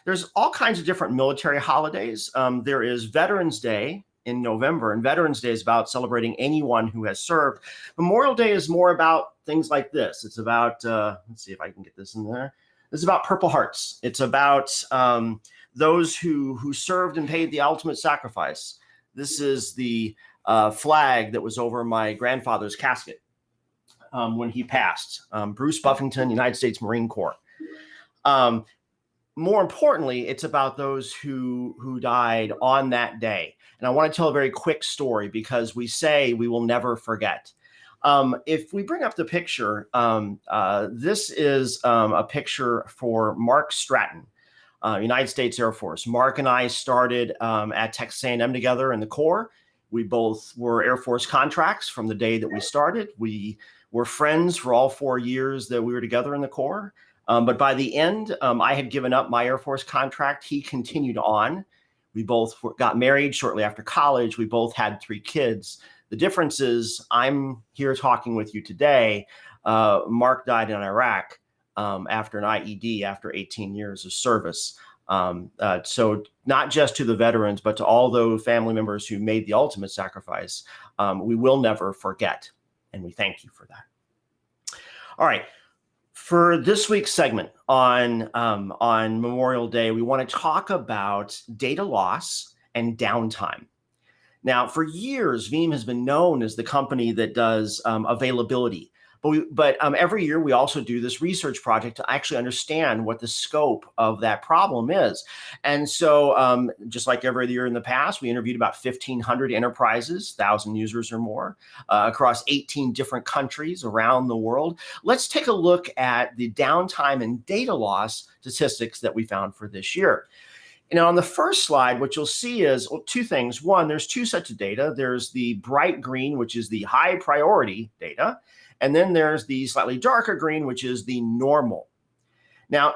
there's all kinds of different military holidays. There is Veterans Day in November, and Veterans Day is about celebrating anyone who has served. Memorial Day is more about things like this. It's about, let's see if I can get this in there. This is about Purple Hearts. It's about those who served and paid the ultimate sacrifice. This is the flag that was over my grandfather's casket when he passed. Bruce Buffington, United States Marine Corps. More importantly, it's about those who died on that day. And I want to tell a very quick story because we say we will never forget. If we bring up the picture, this is a picture for Mark Stratton, United States Air Force. Mark and I started at Texas A&M together in the Corps. We both were Air Force contracts from the day that we started. We were friends for all 4 years that we were together in the Corps. But by the end, I had given up my Air Force contract. He continued on. We both got married shortly after college. We both had 3 kids. The difference is I'm here talking with you today. Mark died in Iraq after an IED after 18 years of service. So not just to the veterans, but to all those family members who made the ultimate sacrifice, we will never forget. And we thank you for that. All right. For this week's segment on Memorial Day, we want to talk about data loss and downtime. Now, for years, Veeam has been known as the company that does availability. But every year, we also do this research project to actually understand what the scope of that problem is. And so just like every year in the past, we interviewed about 1,500 enterprises, 1,000 users or more, across 18 different countries around the world. Let's take a look at the downtime and data loss statistics that we found for this year. And on the first slide, what you'll see is 2 things. One, there's 2 sets of data. There's the bright green, which is the high priority data. And then there's the slightly darker green, which is the normal. Now,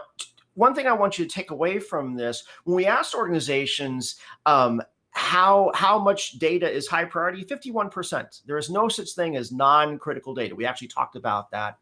one thing I want you to take away from this, when we asked organizations how much data is high priority, 51%. There is no such thing as non-critical data. We actually talked about that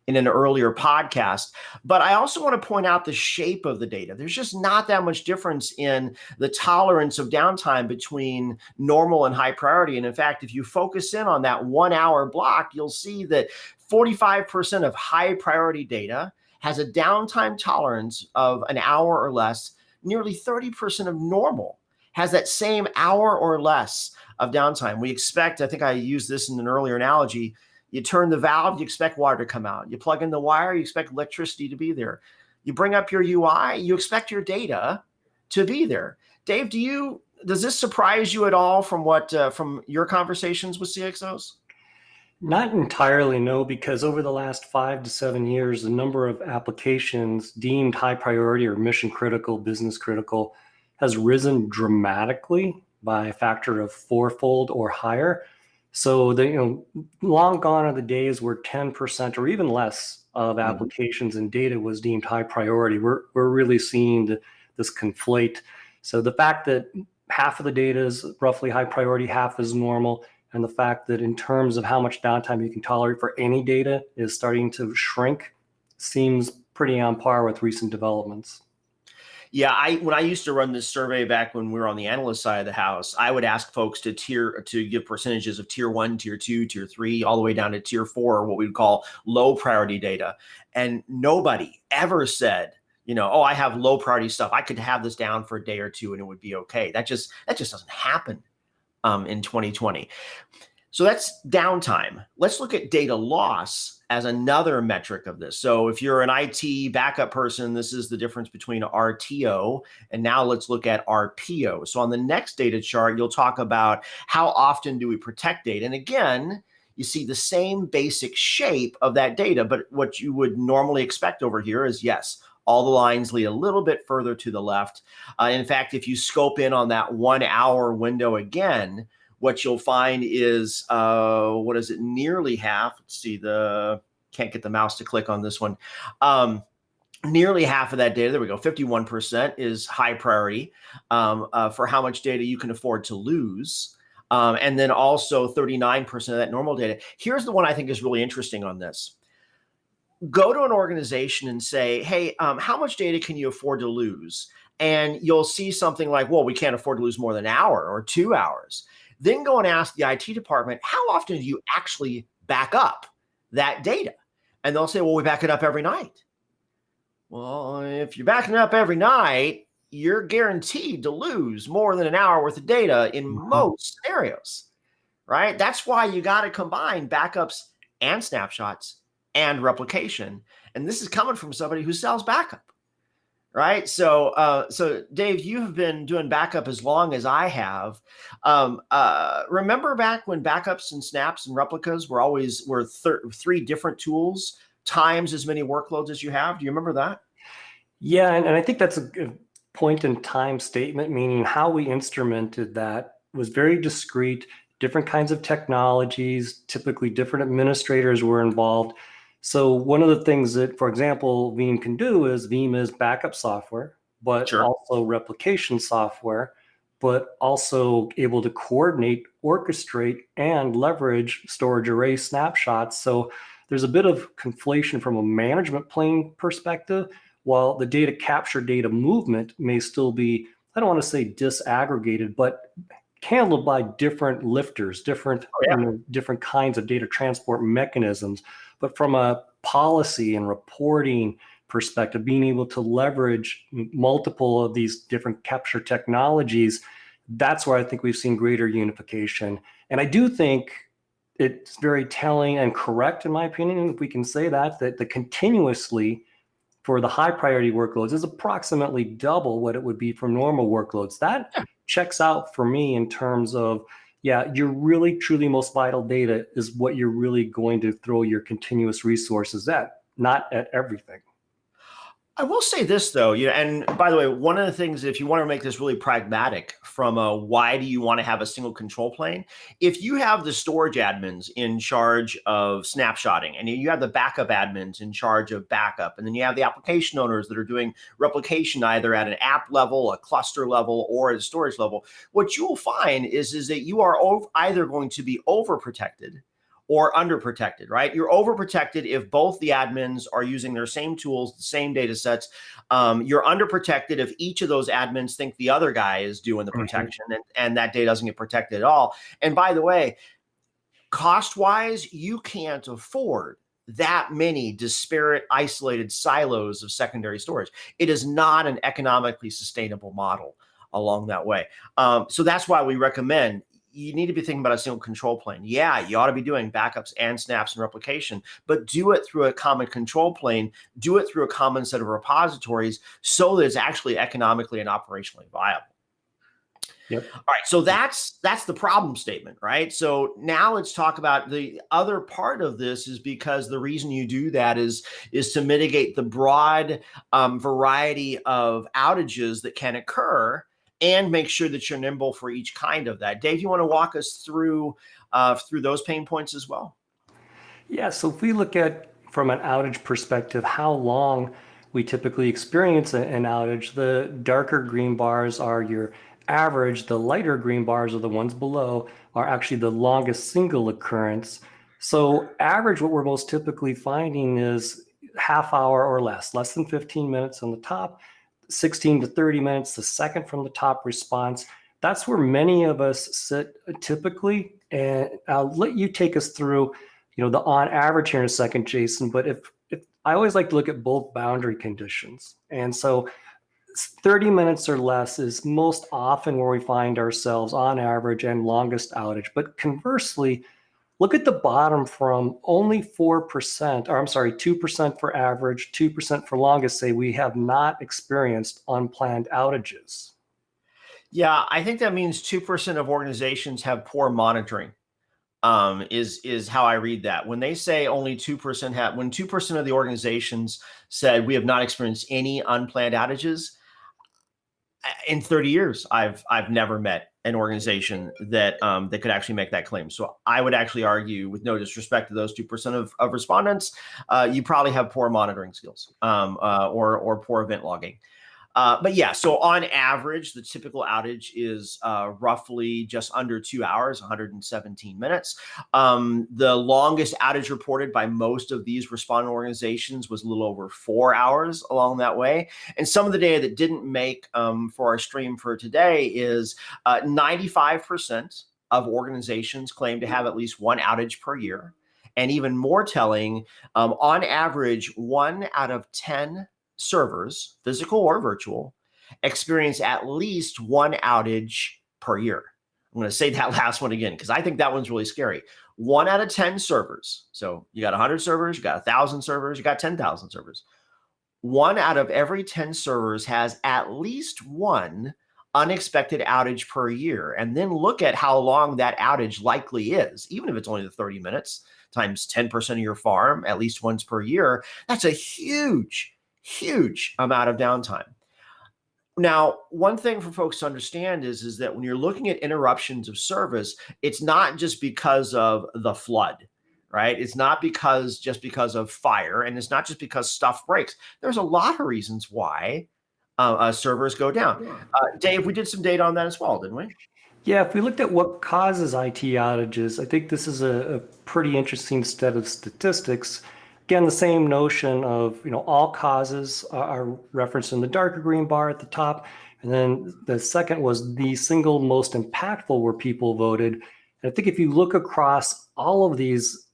in an earlier podcast. But I also want to point out the shape of the data. There's just not that much difference in the tolerance of downtime between normal and high priority. And in fact, if you focus in on that 1 hour block, you'll see that 45% of high priority data has a downtime tolerance of an hour or less. Nearly 30% of normal has that same hour or less of downtime. We expect, I think I used this in an earlier analogy, you turn the valve, you expect water to come out. You plug in the wire, you expect electricity to be there. You bring up your UI, you expect your data to be there. Dave, does this surprise you at all from your conversations with CXOs? Not entirely, no, because over the last 5 to 7 years, the number of applications deemed high priority or mission critical, business critical has risen dramatically by a factor of 4-fold or higher. So long gone are the days where 10% or even less of applications and data was deemed high priority. We're really seeing this conflate. So the fact that half of the data is roughly high priority, half is normal, and the fact that in terms of how much downtime you can tolerate for any data is starting to shrink seems pretty on par with recent developments. Yeah, when I used to run this survey back when we were on the analyst side of the house, I would ask folks to give percentages of tier 1, tier 2, tier 3, all the way down to tier 4, what we would call low priority data. And nobody ever said, oh, I have low priority stuff. I could have this down for a day or 2 and it would be okay. That just doesn't happen in 2020. So that's downtime. Let's look at data loss as another metric of this. So if you're an IT backup person, this is the difference between RTO, and now let's look at RPO. So on the next data chart, you'll talk about how often do we protect data. And again, you see the same basic shape of that data, but what you would normally expect over here is, yes, all the lines lead a little bit further to the left. In fact, if you scope in on that 1 hour window again, what you'll find is, nearly half. Let's see, can't get the mouse to click on this one. Nearly half of that data, there we go, 51% is high priority for how much data you can afford to lose. And then also 39% of that normal data. Here's the one I think is really interesting on this. go to an organization and say, hey, how much data can you afford to lose? And you'll see something like, well, we can't afford to lose more than an hour or 2 hours. Then go and ask the IT department, how often do you actually back up that data? And they'll say, well, we back it up every night. Well, if you're backing up every night, you're guaranteed to lose more than an hour worth of data in most scenarios, right? That's why you got to combine backups and snapshots and replication. And this is coming from somebody who sells backup, right? So Dave, you have been doing backup as long as I have. Remember back when backups and snaps and replicas were three different tools times as many workloads as you have? Do you remember that? Yeah, and I think that's a good point in time statement, meaning how we instrumented that was very discrete, different kinds of technologies, typically different administrators were involved. So one of the things that, for example, Veeam can do is Veeam is backup software, but Sure. also replication software, but also able to coordinate, orchestrate, and leverage storage array snapshots. So there's a bit of conflation from a management plane perspective, while the data capture, data movement may still be, I don't want to say disaggregated, but handled by different lifters, different kinds of data transport mechanisms. But from a policy and reporting perspective, being able to leverage multiple of these different capture technologies, that's where I think we've seen greater unification. And I do think it's very telling and correct, in my opinion, if we can say that the continuously for the high priority workloads is approximately double what it would be for normal workloads. That checks out for me in terms of, yeah, your really truly most vital data is what you're really going to throw your continuous resources at, not at everything. I will say this though, and by the way, one of the things, if you want to make this really pragmatic from a why do you want to have a single control plane, if you have the storage admins in charge of snapshotting and you have the backup admins in charge of backup, and then you have the application owners that are doing replication either at an app level, a cluster level, or at a storage level, what you will find is that you are either going to be overprotected or underprotected, right? You're overprotected if both the admins are using their same tools, the same data sets. You're underprotected if each of those admins think the other guy is doing the protection, and that data doesn't get protected at all. And by the way, cost-wise, you can't afford that many disparate, isolated silos of secondary storage. It is not an economically sustainable model along that way. So that's why we recommend you need to be thinking about a single control plane. Yeah, you ought to be doing backups and snaps and replication, but do it through a common control plane, do it through a common set of repositories so that it's actually economically and operationally viable. Yep. All right, so that's the problem statement, right? So now let's talk about the other part of this is because the reason you do that is to mitigate the broad variety of outages that can occur and make sure that you're nimble for each kind of that. Dave, you want to walk us through those pain points as well? Yeah, so if we look at from an outage perspective, how long we typically experience an outage, the darker green bars are your average, the lighter green bars are the ones below, are actually the longest single occurrence. So average, what we're most typically finding is half hour or less than 15 minutes on the top, 16 to 30 minutes, the second from the top response. That's where many of us sit typically. And I'll let you take us through, the on average here in a second, Jason. But if I always like to look at both boundary conditions. And so 30 minutes or less is most often where we find ourselves on average and longest outage. But conversely, look at the bottom from only 4%, or I'm sorry, 2% for average, 2% for longest, say we have not experienced unplanned outages. Yeah, I think that means 2% of organizations have poor monitoring. Is how I read that. When they say only 2% have, when 2% of the organizations said we have not experienced any unplanned outages, in 30 years, I've never met an organization that that could actually make that claim. So I would actually argue, with no disrespect to those 2% of respondents, you probably have poor monitoring skills or poor event logging. But yeah, so on average, the typical outage is roughly just under 2 hours, 117 minutes. The longest outage reported by most of these responding organizations was a little over 4 hours along that way. And some of the data that didn't make for our stream for today is 95% of organizations claim to have at least one outage per year. And even more telling, on average, 1 out of 10 servers, physical or virtual, experience at least one outage per year. I'm going to say that last one again because I think that one's really scary. 1 out of 10 servers. So you got 100 servers, you got 1,000 servers, you got 10,000 servers. 1 out of every 10 servers has at least one unexpected outage per year. And then look at how long that outage likely is, even if it's only the 30 minutes times 10% of your farm, at least once per year. That's a huge amount of downtime. Now, one thing for folks to understand is that when you're looking at interruptions of service, it's not just because of the flood, right? It's not just because of fire, and it's not just because stuff breaks. There's a lot of reasons why servers go down. Dave, we did some data on that as well, didn't we? Yeah, if we looked at what causes IT outages, I think this is a pretty interesting set of statistics. Again, the same notion of, all causes are referenced in the darker green bar at the top. And then the second was the single most impactful where people voted. And I think if you look across all of these,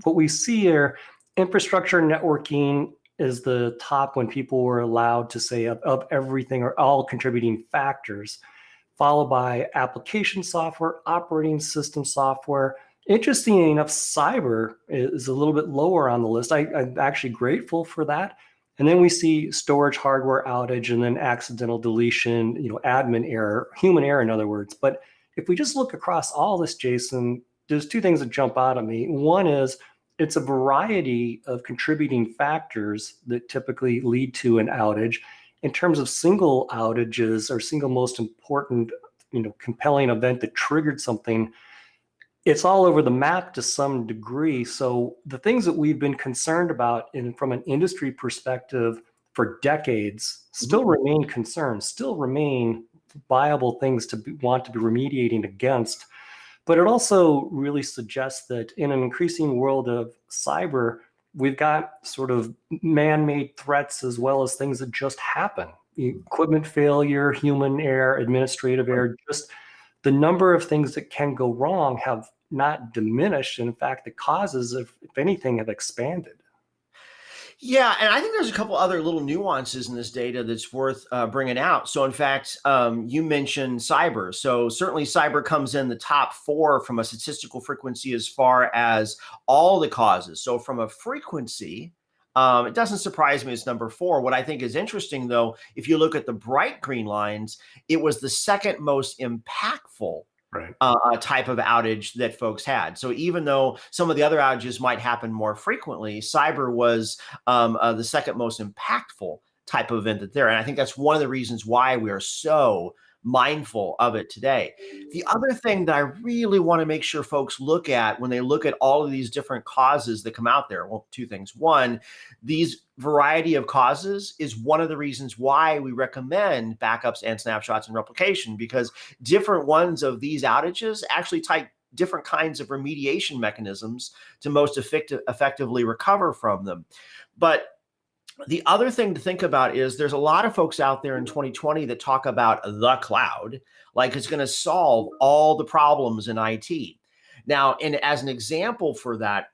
what we see here, infrastructure networking is the top when people were allowed to say of everything or all contributing factors, followed by application software, operating system software. Interestingly enough, cyber is a little bit lower on the list. I'm actually grateful for that. And then we see storage hardware outage and then accidental deletion, admin error, human error, in other words. But if we just look across all this, Jason, there's two things that jump out at me. One is it's a variety of contributing factors that typically lead to an outage. In terms of single outages or single most important, compelling event that triggered something, it's all over the map to some degree. So the things that we've been concerned about from an industry perspective for decades still remain concerns, still remain viable things to want to be remediating against. But it also really suggests that in an increasing world of cyber, we've got sort of man-made threats as well as things that just happen. Equipment failure, human error, administrative error, just the number of things that can go wrong have not diminished. In fact, the causes, if anything, have expanded. Yeah, and I think there's a couple other little nuances in this data that's worth bringing out. So in fact, you mentioned cyber. So certainly cyber comes in the top 4 from a statistical frequency as far as all the causes. So from a frequency, it doesn't surprise me it's number 4. What I think is interesting, though, if you look at the bright green lines, it was the second most impactful type of outage that folks had. So even though some of the other outages might happen more frequently, cyber was the second most impactful type of event there. And I think that's one of the reasons why we are so mindful of it today. The other thing that I really want to make sure folks look at when they look at all of these different causes that come out there, well, two things. One, these variety of causes is one of the reasons why we recommend backups and snapshots and replication, because different ones of these outages actually type different kinds of remediation mechanisms to most effectively recover from them. But the other thing to think about is there's a lot of folks out there in 2020 that talk about the cloud, like it's going to solve all the problems in IT. Now, and as an example for that,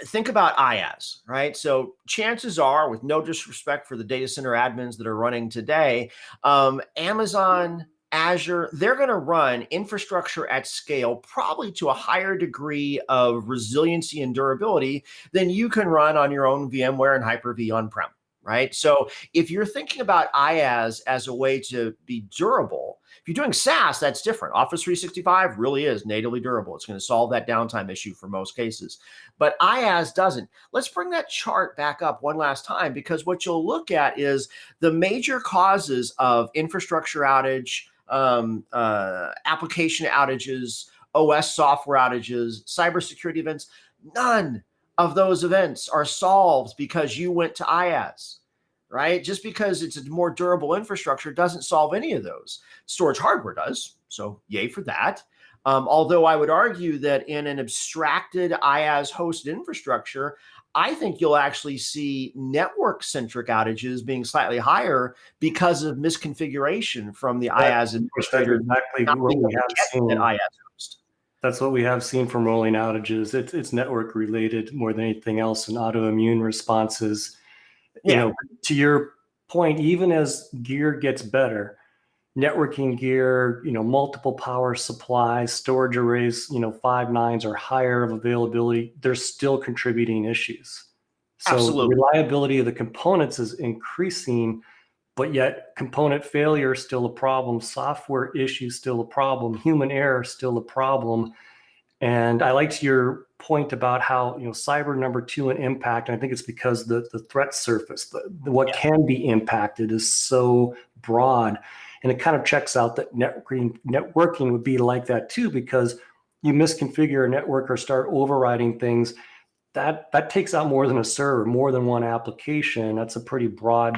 think about IaaS, right? So chances are, with no disrespect for the data center admins that are running today, Amazon, Azure, they're going to run infrastructure at scale, probably to a higher degree of resiliency and durability than you can run on your own VMware and Hyper-V on-prem, right? So if you're thinking about IaaS as a way to be durable, if you're doing SaaS, that's different. Office 365 really is natively durable. It's going to solve that downtime issue for most cases. But IaaS doesn't. Let's bring that chart back up one last time, because what you'll look at is the major causes of infrastructure outage, application outages, OS software outages, cybersecurity events. None of those events are solved because you went to IaaS. right? Just because it's a more durable infrastructure doesn't solve any of those. Storage hardware does. So yay for that. Although I would argue that in an abstracted IaaS hosted infrastructure, I think you'll actually see network centric outages being slightly higher because of misconfiguration from the IaaS That's administrator exactly not what being able we to have get that seen. IaaS host. That's what we have seen from rolling outages. It's network related more than anything else, and autoimmune responses. Yeah. To your point, even as gear gets better, networking gear, multiple power supplies, storage arrays, 5 nines or higher of availability, they're still contributing issues. So the Absolutely. reliability of the components is increasing, but yet component failure is still a problem, software issues still a problem, human error still a problem. And I liked your point about how cyber number two and impact. And I think it's because the threat surface, what can be impacted, is so broad, and it kind of checks out that networking would be like that too, because you misconfigure a network or start overriding things. That takes out more than a server, more than one application. That's a pretty broad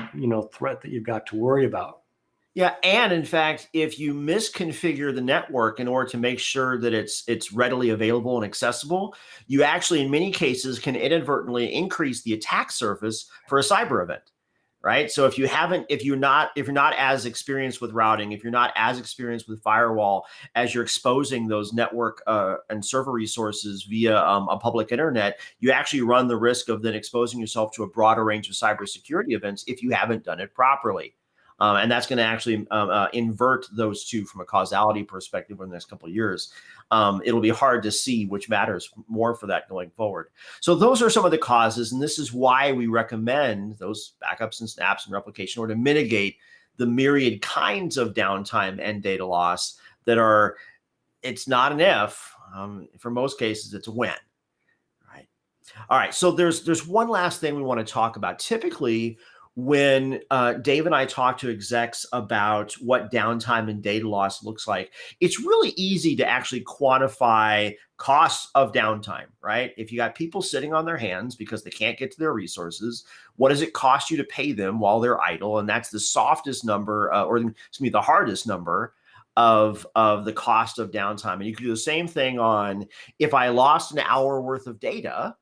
threat that you've got to worry about. Yeah, and in fact, if you misconfigure the network in order to make sure that it's readily available and accessible, you actually, in many cases, can inadvertently increase the attack surface for a cyber event, right? So if you're not as experienced with routing, if you're not as experienced with firewall, as you're exposing those network and server resources via a public internet, you actually run the risk of then exposing yourself to a broader range of cybersecurity events if you haven't done it properly. And that's going to actually invert those two from a causality perspective in the next couple of years. It'll be hard to see which matters more for that going forward. So those are some of the causes, and this is why we recommend those backups and snaps and replication in order to mitigate the myriad kinds of downtime and data loss that are, it's not an if, for most cases, it's a when. Right. All right, so there's one last thing we want to talk about. Typically, when Dave and I talk to execs about what downtime and data loss looks like, it's really easy to actually quantify costs of downtime, right? If you got people sitting on their hands because they can't get to their resources, what does it cost you to pay them while they're idle? And that's the softest number, the hardest number of the cost of downtime. And you can do the same thing on, if I lost an hour worth of data,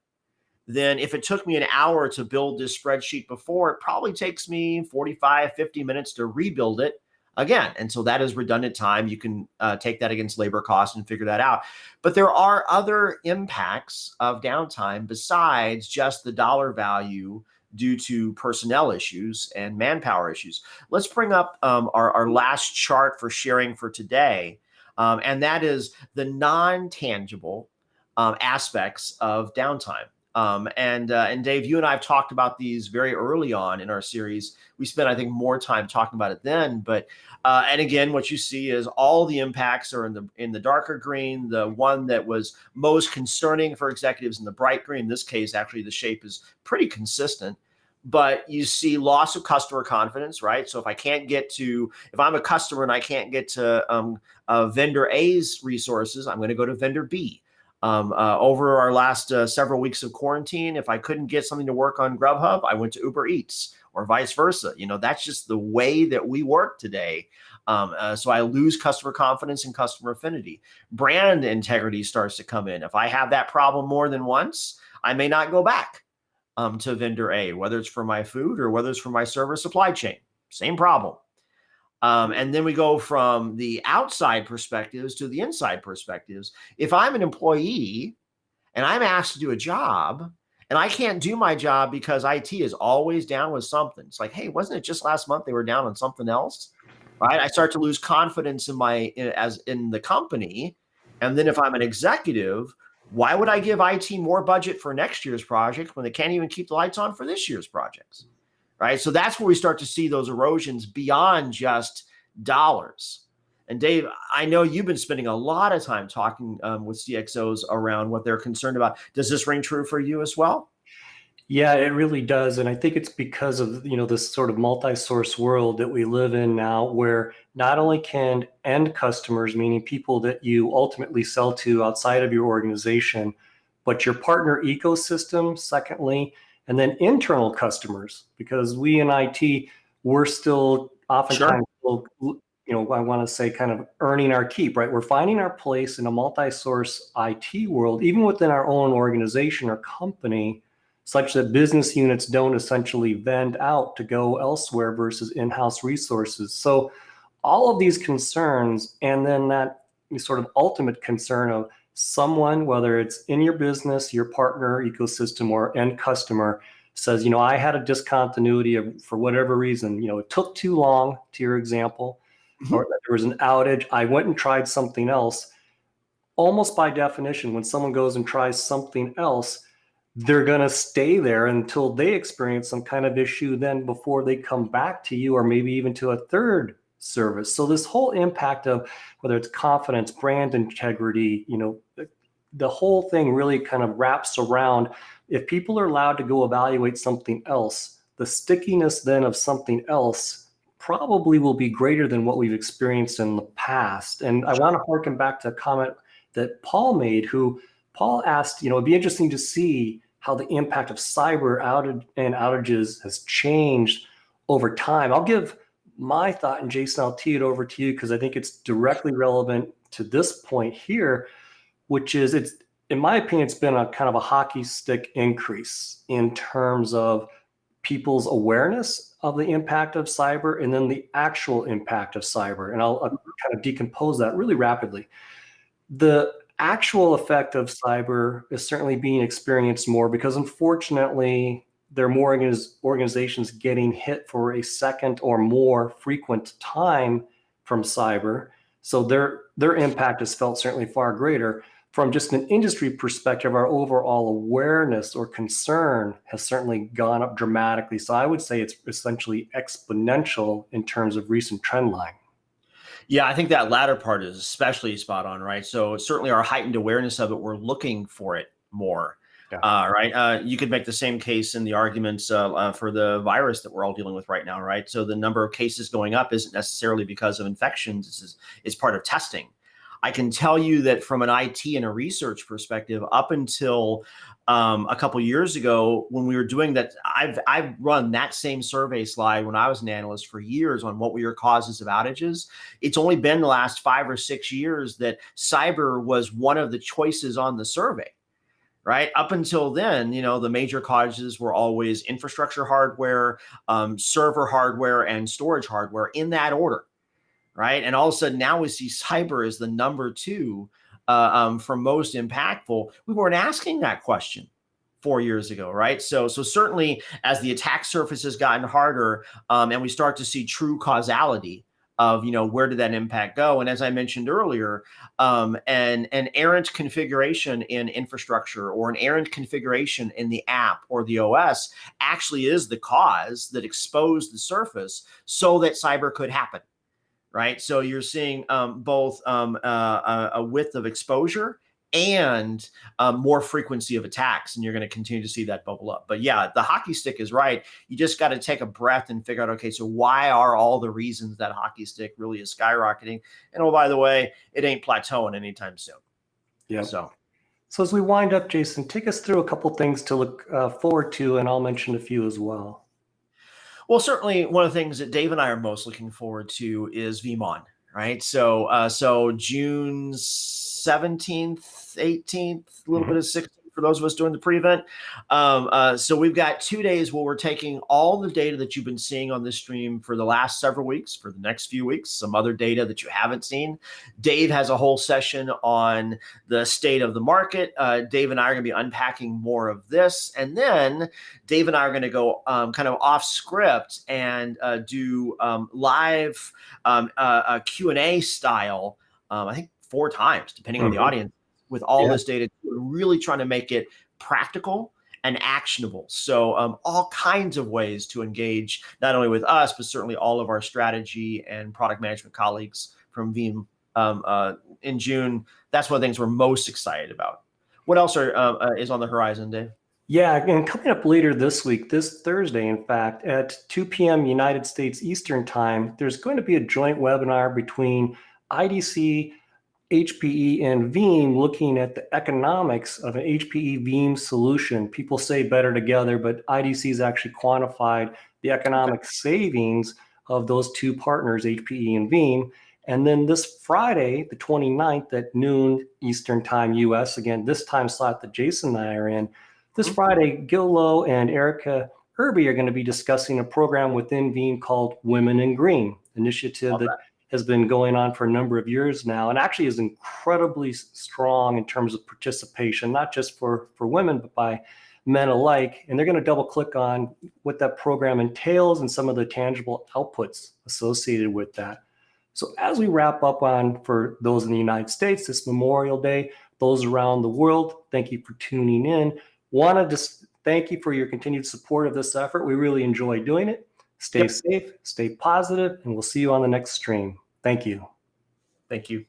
then if it took me an hour to build this spreadsheet before, it probably takes me 45, 50 minutes to rebuild it again. And so that is redundant time. You can take that against labor costs and figure that out. But there are other impacts of downtime besides just the dollar value due to personnel issues and manpower issues. Let's bring up our last chart for sharing for today. And that is the non-tangible aspects of downtime. And Dave, you and I have talked about these very early on in our series. We spent, I think, more time talking about it then. But and again, what you see is all the impacts are in the darker green. The one that was most concerning for executives in the bright green. In this case, actually, the shape is pretty consistent. But you see loss of customer confidence, right? So if I'm a customer and I can't get to vendor A's resources, I'm going to go to vendor B. Over our last several weeks of quarantine, if I couldn't get something to work on Grubhub, I went to Uber Eats or vice versa. That's just the way that we work today. So I lose customer confidence and customer affinity. Brand integrity starts to come in. If I have that problem more than once, I may not go back to vendor A, whether it's for my food or whether it's for my service supply chain. Same problem. And then we go from the outside perspectives to the inside perspectives. If I'm an employee and I'm asked to do a job and I can't do my job because IT is always down with something, it's like, hey, wasn't it just last month they were down on something else? Right? I start to lose confidence in the company. And then if I'm an executive, why would I give IT more budget for next year's project when they can't even keep the lights on for this year's projects? Right. So that's where we start to see those erosions beyond just dollars. And Dave, I know you've been spending a lot of time talking with CXOs around what they're concerned about. Does this ring true for you as well? Yeah, it really does. And I think it's because of, this sort of multi-source world that we live in now, where not only can end customers, meaning people that you ultimately sell to outside of your organization, but your partner ecosystem, secondly, and then internal customers, because we in IT, we're still Sure. oftentimes still, I want to say kind of earning our keep, right? We're finding our place in a multi-source IT world, even within our own organization or company, such that business units don't essentially vend out to go elsewhere versus in-house resources. So all of these concerns, and then that sort of ultimate concern of someone, whether it's in your business, your partner ecosystem, or end customer, says, I had a discontinuity for whatever reason, it took too long, to your example, or Mhm. there was an outage. I went and tried something else. Almost by definition, when someone goes and tries something else, they're going to stay there until they experience some kind of issue, then before they come back to you, or maybe even to a third service. So this whole impact of whether it's confidence, brand integrity, the whole thing really kind of wraps around, if people are allowed to go evaluate something else, the stickiness then of something else probably will be greater than what we've experienced in the past. And I want to harken back to a comment that Paul made, who Paul asked, it'd be interesting to see how the impact of cyber outages has changed over time. I'll give my thought, and Jason, I'll tee it over to you because I think it's directly relevant to this point here, which is, in my opinion, it's been a kind of a hockey stick increase in terms of people's awareness of the impact of cyber and then the actual impact of cyber. And I'll kind of decompose that really rapidly. The actual effect of cyber is certainly being experienced more because, unfortunately, there are more organizations getting hit for a second or more frequent time from cyber. So their impact is felt certainly far greater. From just an industry perspective, our overall awareness or concern has certainly gone up dramatically. So I would say it's essentially exponential in terms of recent trend line. Yeah, I think that latter part is especially spot on, right? So certainly our heightened awareness of it, we're looking for it more, Yeah. right? You could make the same case in the arguments for the virus that we're all dealing with right now, right? So the number of cases going up isn't necessarily because of infections; it's part of testing. I can tell you that from an IT and a research perspective, up until a couple years ago, when we were doing that, I've run that same survey slide when I was an analyst for years on what were your causes of outages. It's only been the last 5 or 6 years that cyber was one of the choices on the survey. Right up until then, the major causes were always infrastructure hardware, server hardware, and storage hardware in that order. Right. And all of a sudden now we see cyber as the number two for most impactful. We weren't asking that question 4 years ago. Right. So certainly as the attack surface has gotten harder and we start to see true causality of, where did that impact go? And as I mentioned earlier, an errant configuration in infrastructure or an errant configuration in the app or the OS actually is the cause that exposed the surface so that cyber could happen. Right. So you're seeing both a width of exposure and more frequency of attacks. And you're going to continue to see that bubble up. But yeah, the hockey stick is right. You just got to take a breath and figure out, okay, so why are all the reasons that hockey stick really is skyrocketing? And oh, by the way, it ain't plateauing anytime soon. Yeah. So as we wind up, Jason, take us through a couple things to look forward to, and I'll mention a few as well. Well, certainly one of the things that Dave and I are most looking forward to is VMon, right? So June 17th, 18th, a little bit of 16th for those of us doing the pre-event. So we've got 2 days where we're taking all the data that you've been seeing on this stream for the last several weeks, for the next few weeks, some other data that you haven't seen. Dave has a whole session on the state of the market. Dave and I are going to be unpacking more of this. And then Dave and I are going to go kind of off script and do live Q&A style, I think 4 times, depending on the audience, with all this data, really trying to make it practical and actionable. So all kinds of ways to engage, not only with us, but certainly all of our strategy and product management colleagues from Veeam in June. That's one of the things we're most excited about. What else is on the horizon, Dave? Yeah, and coming up later this week, this Thursday, in fact, at 2 p.m. United States Eastern Time, there's going to be a joint webinar between IDC, HPE and Veeam looking at the economics of an HPE Veeam solution. People say better together, but IDC has actually quantified the Okay. economic savings of those two partners, HPE and Veeam. And then this Friday, the 29th at noon Eastern Time US, again, this time slot that Jason and I are in, this Mhm. Friday, Gil Lowe and Erica Irby are going to be discussing a program within Veeam called Women in Green, initiative Love that that. has been going on for a number of years now, and actually is incredibly strong in terms of participation, not just for women, but by men alike. And they're going to double click on what that program entails and some of the tangible outputs associated with that. So as we wrap up on, for those in the United States, this Memorial Day, those around the world, thank you for tuning in. Want to just thank you for your continued support of this effort. We really enjoy doing it. Stay Yep. safe, stay positive, and we'll see you on the next stream. Thank you. Thank you.